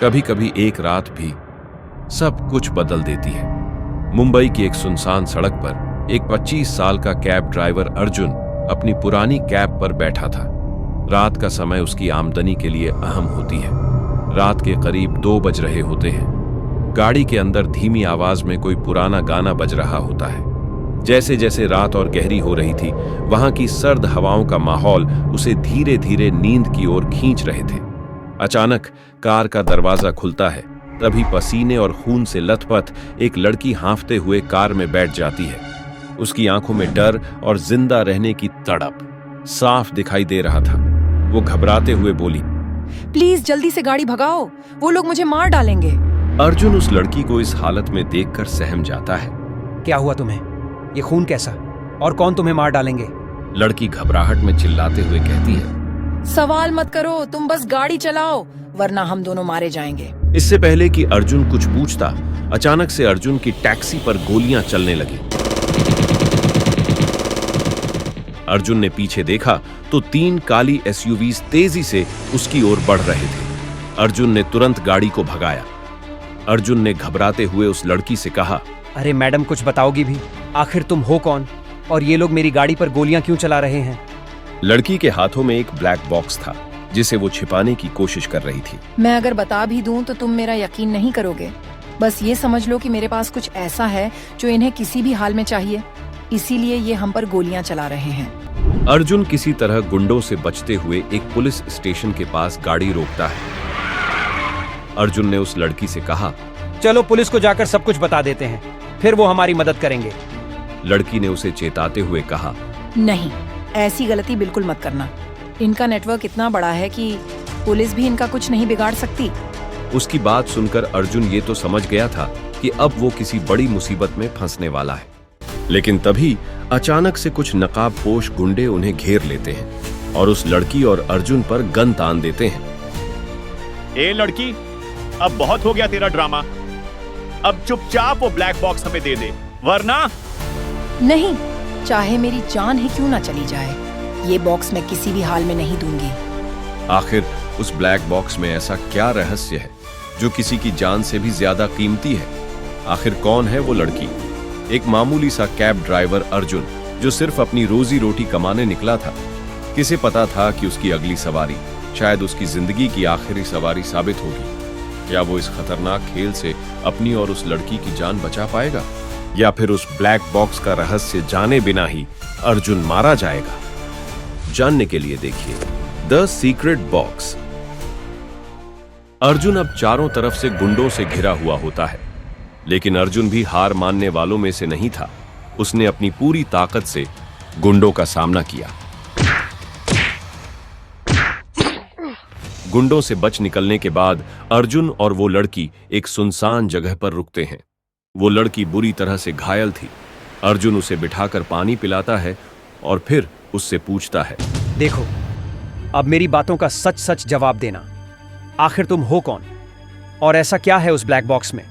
कभी कभी एक रात भी सब कुछ बदल देती है। मुंबई की एक सुनसान सड़क पर एक 25 साल का कैब ड्राइवर अर्जुन अपनी पुरानी कैब पर बैठा था। रात का समय उसकी आमदनी के लिए अहम होती है। रात के करीब 2 बज रहे होते हैं। गाड़ी के अंदर धीमी आवाज में कोई पुराना गाना बज रहा होता है। जैसे जैसे रात और गहरी हो रही थी, वहां की सर्द हवाओं का माहौल उसे धीरे धीरे नींद की ओर खींच रहे थे। अचानक कार का दरवाजा खुलता है। तभी पसीने और खून से लथपथ एक लड़की हांफते हुए कार में बैठ जाती है। उसकी आंखों में डर और जिंदा रहने की तड़प साफ दिखाई दे रहा था। वो घबराते हुए बोली, प्लीज जल्दी से गाड़ी भगाओ, वो लोग मुझे मार डालेंगे। अर्जुन उस लड़की को इस हालत में देखकर सहम जाता है। क्या हुआ तुम्हें? ये खून कैसा? और कौन तुम्हें मार डालेंगे? लड़की घबराहट में चिल्लाते हुए कहती है, सवाल मत करो, तुम बस गाड़ी चलाओ, वरना हम दोनों मारे जाएंगे। इससे पहले कि अर्जुन कुछ पूछता, अचानक से अर्जुन की टैक्सी पर गोलियां चलने लगी। अर्जुन ने पीछे देखा तो 3 काली एसयूवीज तेजी से उसकी ओर बढ़ रहे थे। अर्जुन ने तुरंत गाड़ी को भगाया। अर्जुन ने घबराते हुए उस लड़की से कहा, अरे मैडम, कुछ बताओगी भी? आखिर तुम हो कौन और ये लोग मेरी गाड़ी पर गोलियां क्यों चला रहे हैं? लड़की के हाथों में एक ब्लैक बॉक्स था जिसे वो छिपाने की कोशिश कर रही थी। मैं अगर बता भी दूं तो तुम मेरा यकीन नहीं करोगे। बस ये समझ लो कि मेरे पास कुछ ऐसा है जो इन्हें किसी भी हाल में चाहिए, इसीलिए ये हम पर गोलियां चला रहे हैं। अर्जुन किसी तरह गुंडों से बचते हुए एक पुलिस स्टेशन के पास गाड़ी रोकता है। अर्जुन ने उस लड़की से कहा, चलो पुलिस को जाकर सब कुछ बता देते हैं, फिर वो हमारी मदद करेंगे। लड़की ने उसे चेताते हुए कहा, नहीं, ऐसी गलती बिल्कुल मत करना। इनका नेटवर्क इतना बड़ा है कि पुलिस भी इनका कुछ नहीं बिगाड़ सकती। उसकी बात सुनकर अर्जुन ये तो समझ गया था कि अब वो किसी बड़ी मुसीबत में फंसने वाला है। लेकिन तभी अचानक से कुछ नकाबपोश गुंडे उन्हें घेर लेते हैं और उस लड़की और अर्जुन पर गन तान देते हैं। ए लड़की, अब बहुत हो गया तेरा ड्रामा। अब चुपचाप वो ब्लैक बॉक्स हमें दे दे, वरना। नहीं, चाहे मेरी जान ही क्यों ना चली जाए, ये बॉक्स मैं किसी भी हाल में नहीं दूंगी। आखिर उस ब्लैक बॉक्स में ऐसा क्या रहस्य है जो किसी की जान से भी ज्यादा कीमती है? आखिर कौन है वो लड़की? एक मामूली सा कैब ड्राइवर अर्जुन, जो सिर्फ अपनी रोजी रोटी कमाने निकला था। किसे पता था कि उसकी अगली सवारी शायद उसकी जिंदगी की आखिरी सवारी साबित होगी। क्या वो इस खतरनाक खेल से अपनी और उस लड़की की जान बचा पाएगा, या फिर उस ब्लैक बॉक्स का रहस्य जाने बिना ही अर्जुन मारा जाएगा? जानने के लिए देखिए द सीक्रेट बॉक्स। अर्जुन अब चारों तरफ से गुंडों से घिरा हुआ होता है, लेकिन अर्जुन भी हार मानने वालों में से नहीं था। उसने अपनी पूरी ताकत से गुंडों का सामना किया। गुंडों से बच निकलने के बाद अर्जुन और वो लड़की एक सुनसान जगह पर रुकते हैं। वो लड़की बुरी तरह से घायल थी। अर्जुन उसे बिठाकर पानी पिलाता है और फिर उससे पूछता है, देखो, अब मेरी बातों का सच सच जवाब देना। आखिर तुम हो कौन और ऐसा क्या है उस ब्लैक बॉक्स में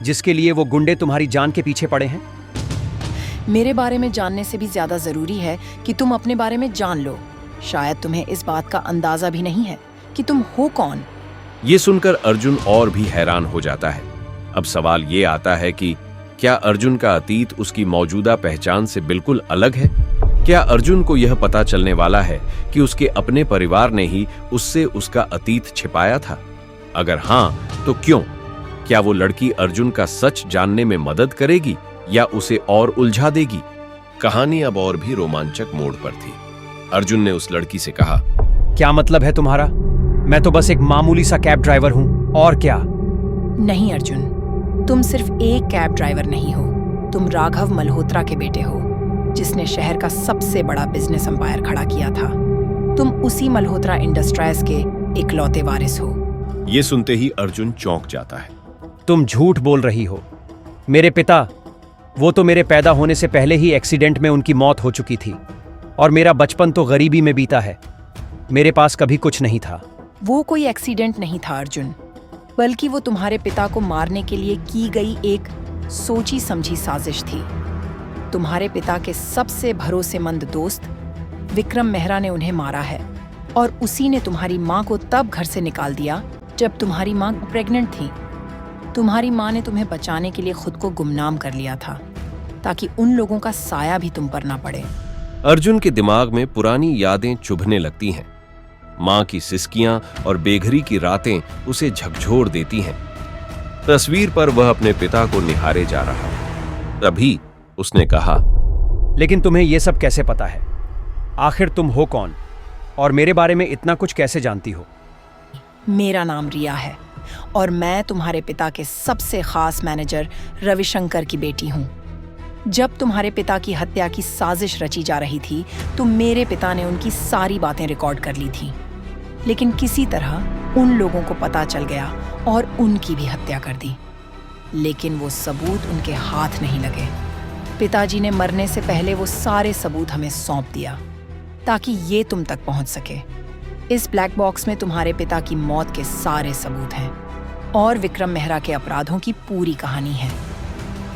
जिसके लिए वो गुंडे तुम्हारी जान के पीछे पड़े हैं? मेरे बारे में जानने से भी ज्यादा जरूरी है कि तुम अपने बारे में जान लो। शायद तुम्हें इस बात का अंदाजा भी नहीं है कि तुम हो कौन। ये सुनकर अर्जुन और भी हैरान हो जाता है। अब सवाल ये आता है कि क्या अर्जुन का अतीत उसकी मौजूदा पहचान से बिल्कुल अलग है? क्या अर्जुन को यह पता चलने वाला है कि उसके अपने परिवार ने ही उससे उसका अतीत छिपाया था? अगर हां, तो क्यों? क्या वो लड़की अर्जुन का सच जानने में मदद करेगी या उसे और उलझा देगी? कहानी अब और भी रोमांचक मोड़ पर थी। अर्जुन ने उस लड़की से कहा, क्या मतलब है तुम्हारा? मैं तो बस एक मामूली सा कैब ड्राइवर हूं, और क्या? नहीं अर्जुन, तुम सिर्फ एक कैब ड्राइवर नहीं हो, तुम राघव मल्होत्रा के बेटे हो, जिसने शहर का सबसे बड़ा बिजनेस एम्पायर खड़ा किया था। तुम उसी मल्होत्रा इंडस्ट्राइज के इकलौते वारिस हो। यह सुनते ही अर्जुन चौंक जाता है। तुम झूठ बोल रही हो। मेरे पिता, वो तो मेरे पैदा होने से पहले ही एक्सीडेंट में उनकी मौत हो चुकी थी, और मेरा बचपन तो गरीबी में बीता है। मेरे पास कभी कुछ नहीं था। वो कोई एक्सीडेंट नहीं था अर्जुन, बल्कि वो तुम्हारे पिता को मारने के लिए की गई एक सोची समझी साजिश थी। तुम्हारे पिता के सबसे भरोसेमंद दोस्त विक्रम मेहरा ने उन्हें मारा है, और उसी ने तुम्हारी माँ को तब घर से निकाल दिया जब तुम्हारी माँ प्रेग्नेंट थी। तुम्हारी माँ ने तुम्हें बचाने के लिए खुद को गुमनाम कर लिया था, ताकि उन लोगों का साया भी तुम पर ना पड़े। अर्जुन के दिमाग में पुरानी यादें चुभने लगती हैं। मां की सिसकियां और बेघरी की रातें उसे झकझोर देती हैं। तस्वीर पर वह अपने पिता को निहारे जा रहा। तभी उसने कहा, लेकिन तुम्हें यह सब कैसे पता है? आखिर तुम हो कौन और मेरे बारे में इतना कुछ कैसे जानती हो? मेरा नाम रिया है और मैं तुम्हारे पिता के सबसे खास मैनेजर रविशंकर की बेटी हूँ। जब तुम्हारे पिता की हत्या की साजिश रची जा रही थी तो मेरे पिता ने उनकी सारी बातें रिकॉर्ड कर ली थी, लेकिन किसी तरह उन लोगों को पता चल गया और उनकी भी हत्या कर दी। लेकिन वो सबूत उनके हाथ नहीं लगे। पिताजी ने मरने से पहले वो सारे सबूत हमें सौंप दिया ताकि ये तुम तक पहुंच सके। इस ब्लैक बॉक्स में तुम्हारे पिता की मौत के सारे सबूत हैं और विक्रम मेहरा के अपराधों की पूरी कहानी है।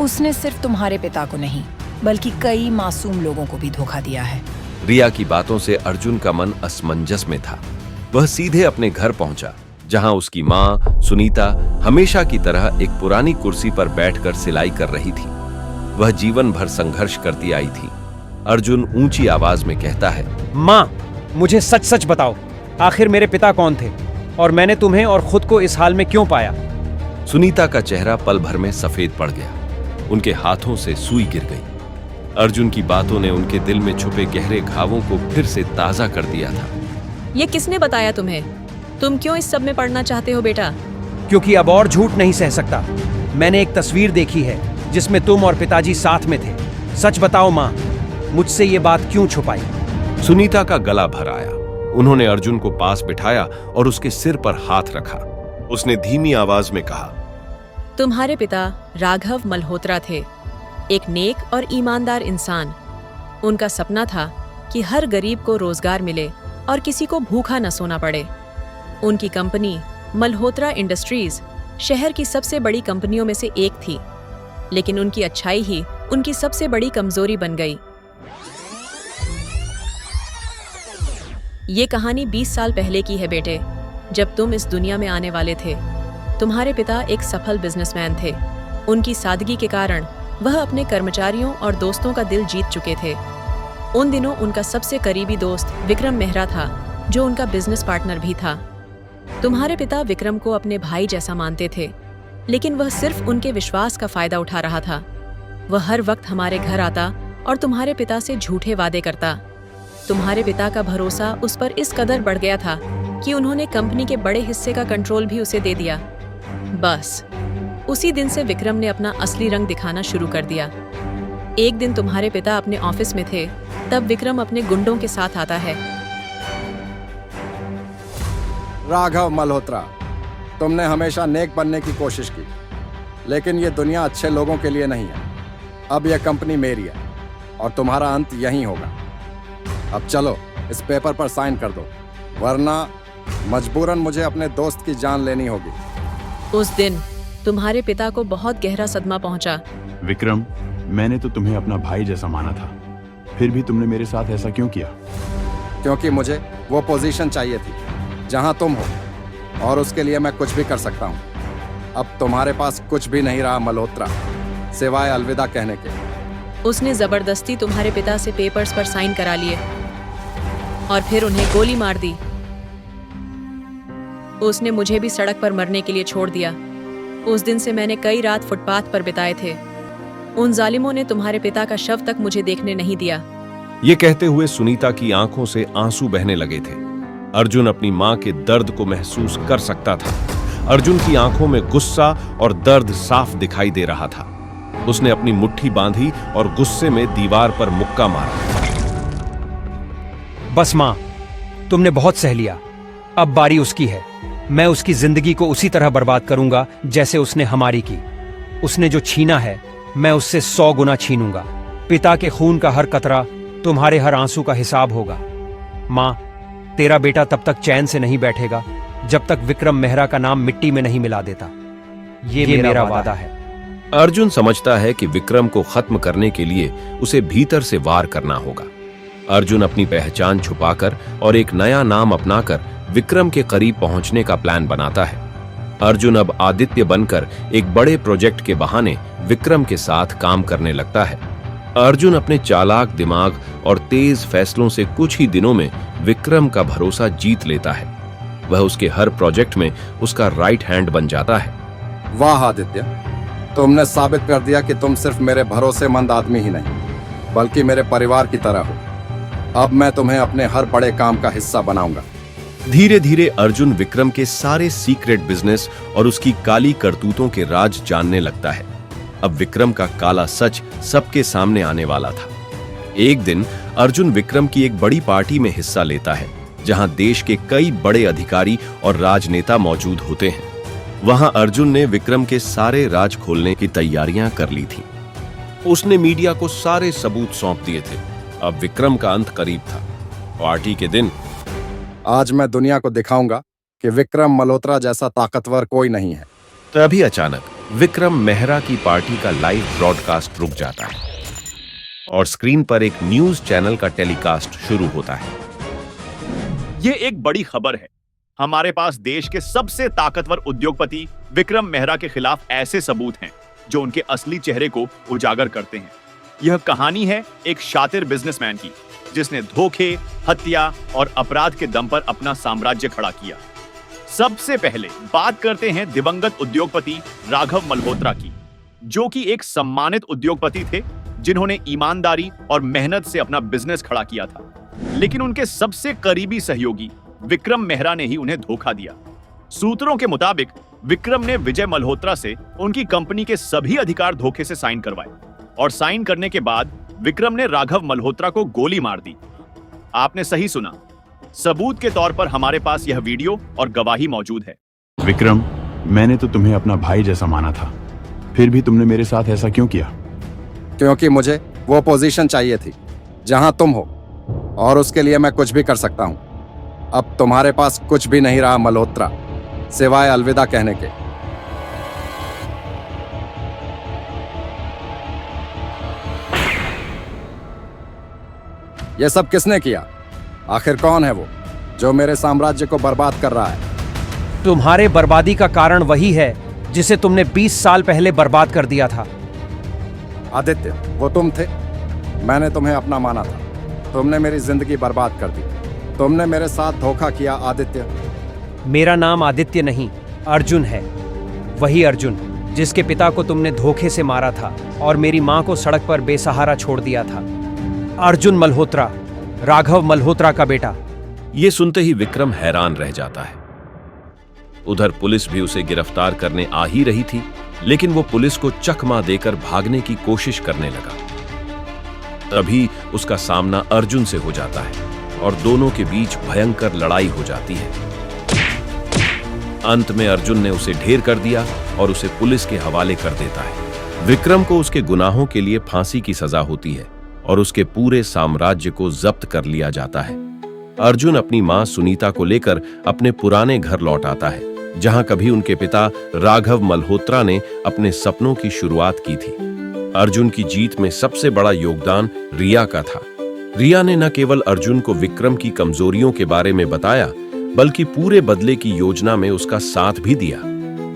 उसने सिर्फ तुम्हारे पिता को नहीं बल्कि कई मासूम लोगों को भी धोखा दिया है। रिया की बातों से अर्जुन का मन असमंजस में था। वह सीधे अपने घर पहुंचा, जहां उसकी मां सुनीता हमेशा की तरह एक पुरानी कुर्सी पर बैठकर सिलाई कर रही थी। वह जीवन भर संघर्ष करती आई थी। अर्जुन ऊंची आवाज में कहता है, मां, मुझे सच सच बताओ, आखिर मेरे पिता कौन थे और मैंने तुम्हें और खुद को इस हाल में क्यों पाया? सुनीता का चेहरा पल भर में सफेद पड़ गया। उनके हाथों से सुई गिर गई। अर्जुन की बातों ने उनके दिल में छुपे गहरे घावों को फिर से ताजा कर दिया था। ये किसने बताया तुम्हें? तुम क्यों इस सब में पढ़ना चाहते हो बेटा? क्योंकि अब और झूठ नहीं सह सकता। मैंने एक तस्वीर देखी है जिसमें तुम और पिताजी साथ में थे। सच बताओ मां, मुझसे ये बात क्यों छुपाई? सुनीता का गला भर आया। उन्होंने अर्जुन को पास बिठाया और उसके सिर पर हाथ रखा। उसने धीमी आवाज में कहा, तुम्हारे पिता राघव मल्होत्रा थे, एक नेक और ईमानदार इंसान। उनका सपना था कि हर गरीब को रोजगार मिले और किसी को भूखा न सोना पड़े। उनकी कंपनी मल्होत्रा इंडस्ट्रीज शहर की सबसे बड़ी कंपनियों में से एक थी, लेकिन उनकी अच्छाई ही उनकी सबसे बड़ी कमजोरी बन गई। ये कहानी 20 साल पहले की है बेटे, जब तुम इस दुनिया में आने वाले थे। तुम्हारे पिता एक सफल बिजनेसमैन थे। उनकी सादगी के कारण वह अपने कर्मचारियों और दोस्तों का दिल जीत चुके थे। उन दिनों उनका सबसे करीबी दोस्त विक्रम मेहरा था, जो उनका बिजनेस पार्टनर भी था। तुम्हारे पिता विक्रम को अपने भाई जैसा मानते थे, लेकिन वह सिर्फ उनके विश्वास का फायदा उठा रहा था। वह हर वक्त हमारे घर आता और तुम्हारे पिता से झूठे वादे करता। तुम्हारे पिता का भरोसा उस पर इस कदर बढ़ गया था कि उन्होंने कंपनी के बड़े हिस्से का कंट्रोल भी उसे दे दिया। बस उसी दिन से विक्रम ने अपना असली रंग दिखाना शुरू कर दिया। एक दिन तुम्हारे पिता अपने ऑफिस में थे, तब विक्रम अपने गुंडों के साथ आता है। राघव मल्होत्रा, तुमने हमेशा नेक बनने की कोशिश की, लेकिन ये दुनिया अच्छे लोगों के लिए नहीं है। अब यह कंपनी मेरी है और तुम्हारा अंत यहीं होगा। अब चलो इस पेपर पर साइन कर दो, वरना मजबूरन मुझे अपने दोस्त की जान लेनी होगी। उस दिन तुम्हारे पिता को बहुत गहरा सदमा पहुंचा। विक्रम, मैंने तो तुम्हें अपना भाई जैसा माना था, फिर भी तुमने मेरे साथ ऐसा क्यों किया? क्योंकि मुझे वो पोजीशन चाहिए थी जहां तुम हो, और उसके लिए मैं कुछ भी कर सकता हूं। अब तुम्हारे पास कुछ भी नहीं रहा मल्होत्रा, सिवाय अलविदा कहने के। उसने जबरदस्ती तुम्हारे पिता से पेपर्स पर साइन करा लिए और फिर उन्हें गोली मार दी। उसने मुझे भी सड़क पर मरने के लिए छोड़ दिया। उस दिन से मैंने कई रात फुटपाथ पर बिताए थे। उन जालिमों ने तुम्हारे पिता का शव तक मुझे देखने नहीं दिया। ये कहते हुए सुनीता की आंखों से आंसू बहने लगे थे। अर्जुन अपनी मां के दर्द को महसूस कर सकता था। अर्जुन की आंखों में गुस्सा और दर्द साफ दिखाई दे रहा था। उसने अपनी मुट्ठी बांधी और गुस्से में दीवार पर मुक्का मारा। बस मां, तुमने बहुत सह लिया। अब बारी उसकी है। मैं उसकी जिंदगी को उसी तरह बर्बाद करूंगा जैसे उसने हमारी की। उसने जो छीना है, मैं उससे 100 गुना छीनूंगा। पिता के खून का हर कतरा, तुम्हारे हर आंसू का हिसाब होगा। मां, तेरा बेटा तब तक चैन से नहीं बैठेगा जब तक विक्रम मेहरा का नाम मिट्टी में नहीं मिला देता। ये मेरा वादा है। अर्जुन समझता है कि विक्रम को खत्म करने के लिए उसे भीतर से वार करना होगा। अर्जुन अपनी पहचान छुपाकर और एक नया नाम अपनाकर विक्रम के करीब पहुंचने का प्लान बनाता है। अर्जुन अब आदित्य बनकर एक बड़े प्रोजेक्ट के बहाने विक्रम के साथ काम करने लगता है। अर्जुन अपने चालाक दिमाग और तेज फैसलों से कुछ ही दिनों में विक्रम का भरोसा जीत लेता है। वह उसके हर प्रोजेक्ट में उसका राइट हैंड बन जाता है। वाह आदित्य, तुमने साबित कर दिया कि तुम सिर्फ मेरे भरोसेमंद आदमी ही नहीं बल्कि मेरे परिवार की तरह हो। अब मैं तुम्हें अपने हर बड़े काम का हिस्सा बनाऊंगा। धीरे धीरे अर्जुन विक्रम के सारे सीक्रेट बिजनेस और उसकी काली करतूतों के राज जानने लगता है। अब विक्रम का काला सच सबके सामने आने वाला था। एक दिन अर्जुन विक्रम की एक बड़ी पार्टी में हिस्सा लेता है जहां देश के कई बड़े अधिकारी और राजनेता मौजूद होते हैं। वहां अर्जुन ने विक्रम के सारे राज खोलने की तैयारियां कर ली थी। उसने मीडिया को सारे सबूत सौंप दिए थे। अब विक्रम का अंत करीब था। पार्टी के दिन आज मैं दुनिया को दिखाऊंगा कि विक्रम मल्होत्रा जैसा ताकतवर कोई नहीं है। तभी अचानक विक्रम मेहरा की पार्टी का लाइव ब्रॉडकास्ट रुक जाता है और स्क्रीन पर एक न्यूज चैनल का टेलीकास्ट शुरू होता है। ये एक बड़ी खबर है। हमारे पास देश के सबसे ताकतवर उद्योगपति विक्रम मेहरा के खिलाफ ऐसे सबूत हैं जो उनके असली चेहरे को उजागर करते हैं। यह कहानी है एक शातिर बिजनेसमैन की जिसने धोखे, हत्या और अपराध के दम पर अपना साम्राज्य खड़ा किया। सबसे पहले बात करते हैं दिवंगत उद्योगपति राघव मल्होत्रा की, जो कि एक सम्मानित उद्योगपति थे जिन्होंने ईमानदारी और मेहनत से अपना बिजनेस खड़ा किया था। लेकिन उनके सबसे करीबी सहयोगी विक्रम मेहरा ने ही उन्हें धोखा दिया। सूत्रों के मुताबिक विक्रम ने विजय मल्होत्रा से उनकी कंपनी के सभी अधिकार धोखे से साइन करवाए और साइन करने के बाद विक्रम ने राघव मल्होत्रा को गोली मार दी। आपने सही सुना। सबूत के तौर पर हमारे पास यह वीडियो और गवाही मौजूद है। विक्रम, मैंने तो तुम्हें अपना भाई जैसा माना था, फिर भी तुमने मेरे साथ ऐसा क्यों किया? क्योंकि मुझे वो पोजीशन चाहिए थी जहां तुम हो, और उसके लिए मैं कुछ भी कर सकता हूं। अब तुम्हारे पास कुछ भी नहीं रहा मल्होत्रा, सिवाय अलविदा कहने के। यह सब किसने किया? आखिर कौन है वो जो मेरे साम्राज्य को बर्बाद कर रहा है? तुम्हारे बर्बादी का कारण वही है जिसे तुमने 20 साल पहले बर्बाद कर दिया था। आदित्य, वो तुम थे। मैंने तुम्हें अपना माना था। तुमने मेरी जिंदगी बर्बाद कर दी। तुमने मेरे साथ धोखा किया आदित्य। मेरा नाम आदित्य नहीं, अर्जुन है। वही अर्जुन जिसके पिता को तुमने धोखे से मारा था और मेरी मां को सड़क पर बेसहारा छोड़ दिया था। अर्जुन मल्होत्रा, राघव मल्होत्रा का बेटा। यह सुनते ही विक्रम हैरान रह जाता है। उधर पुलिस भी उसे गिरफ्तार करने आ ही रही थी, लेकिन वो पुलिस को चकमा देकर भागने की कोशिश करने लगा। तभी उसका सामना अर्जुन से हो जाता है और दोनों के बीच भयंकर लड़ाई हो जाती है। अंत में अर्जुन ने उसे ढेर कर दिया और उसे पुलिस के हवाले कर देता है। विक्रम को उसके गुनाहों के लिए फांसी की सजा होती है और उसके पूरे साम्राज्य को जब्त कर लिया जाता है। अर्जुन अपनी मां सुनीता को लेकर अपने पुराने घर लौट आता है, जहां कभी उनके पिता राघव मल्होत्रा ने अपने सपनों की शुरुआत की थी। अर्जुन की जीत में सबसे बड़ा योगदान रिया का था। रिया ने न केवल अर्जुन को विक्रम की कमजोरियों के बारे में बताया, बल्कि पूरे बदले की योजना में उसका साथ भी दिया।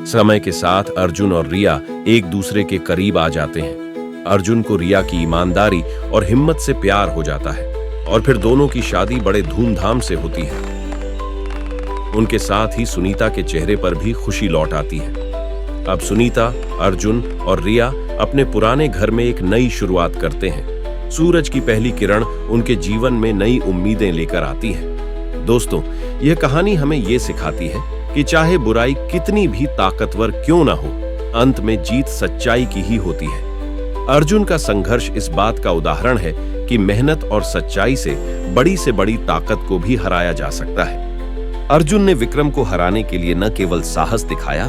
समय के साथ अर्जुन और रिया एक दूसरे के करीब आ जाते हैं। अर्जुन को रिया की ईमानदारी और हिम्मत से प्यार हो जाता है और फिर दोनों की शादी बड़े धूमधाम से होती है। उनके साथ ही सुनीता के चेहरे पर भी खुशी लौट आती है। अब सुनीता, अर्जुन और रिया अपने पुराने घर में एक नई शुरुआत करते हैं। सूरज की पहली किरण उनके जीवन में नई उम्मीदें लेकर आती है। दोस्तों, यह कहानी हमें यह सिखाती है कि चाहे बुराई कितनी भी ताकतवर क्यों ना हो, अंत में जीत सच्चाई की ही होती है। अर्जुन का संघर्ष इस बात का उदाहरण है कि मेहनत और सच्चाई से बड़ी ताकत को भी हराया जा सकता है। अर्जुन ने विक्रम को हराने के लिए न केवल साहस दिखाया,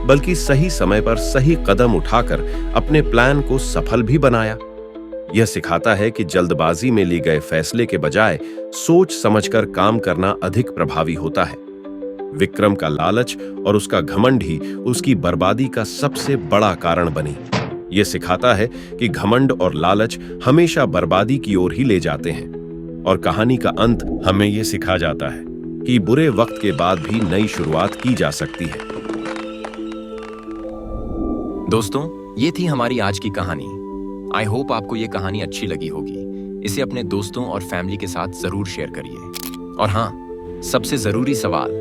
बल्कि सही समय पर सही कदम उठाकर अपने प्लान को सफल भी बनाया। यह सिखाता है कि जल्दबाजी में लिए गए फैसले के बजाय सोच समझकर काम करना अधिक प्रभावी होता है। विक्रम का लालच और उसका घमंड ही उसकी बर्बादी का सबसे बड़ा कारण बनी। यह सिखाता है कि घमंड और लालच हमेशा बर्बादी की ओर ही ले जाते हैं। और कहानी का अंत हमें यह सिखा जाता है कि बुरे वक्त के बाद भी नई शुरुआत की जा सकती है। दोस्तों, ये थी हमारी आज की कहानी। आई होप आपको ये कहानी अच्छी लगी होगी। इसे अपने दोस्तों और फैमिली के साथ जरूर शेयर करिए। और हाँ, सबसे जरूरी सवाल,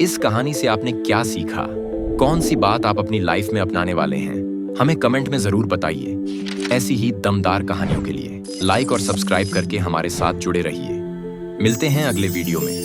इस कहानी से आपने क्या सीखा? कौन सी बात आप अपनी लाइफ में अपनाने वाले हैं? हमें कमेंट में जरूर बताइए। ऐसी ही दमदार कहानियों के लिए लाइक और सब्सक्राइब करके हमारे साथ जुड़े रहिए। मिलते हैं अगले वीडियो में।